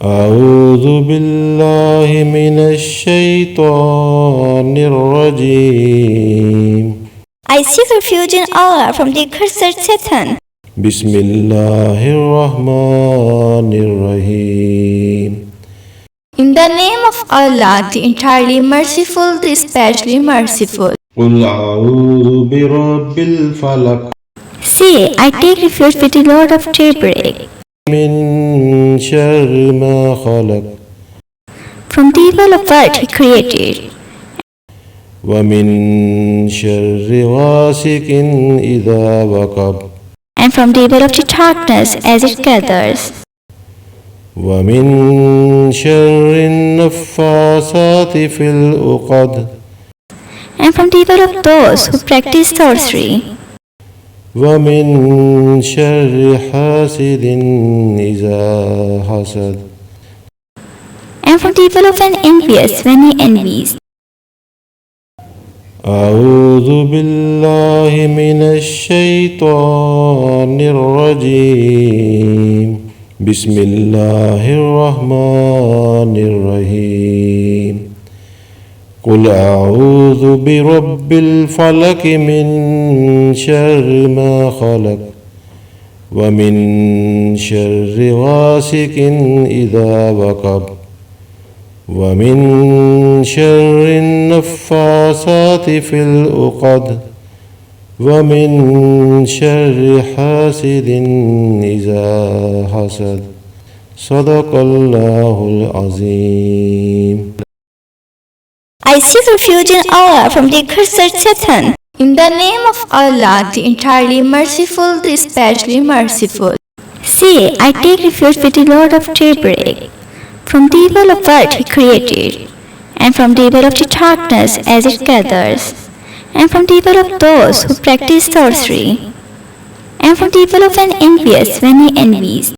أعوذ بالله من الشيطان الرجيم. I seek refuge in Allah from the accursed Satan. بسم الله الرحمن الرحيم. In the name of Allah, the entirely merciful, the especially merciful. قل أعوذ برب الفلق. Say, I take refuge with the Lord of daybreak, من شر ما خلق. from the evil of what He created, ومن شر غاسق إذا وقب. and from the evil of the darkness as it gathers, ومن شر النفاثات في العقد. and from the evil of those who practice sorcery, ومن شر حاسد إذا حسد. and from the evil of an envious when he envies. أعوذ بالله من الشيطان الرجيم. بسم الله الرحمن الرحيم. قل أعوذ برب الفلق من شر ما خلق. ومن شر غاسق إذا وقب. ومن شر النفاثات في العقد. ومن شر حاسد إذا حسد. صدق الله العظيم. I seek refuge in Allah from the accursed Satan. In the name of Allah, the entirely merciful, the especially merciful. Say, I take refuge with the Lord of daybreak, from the evil of what He created, and from the evil of the darkness as it gathers, and from the evil of those who practice sorcery, and from the evil of an envious when he envies.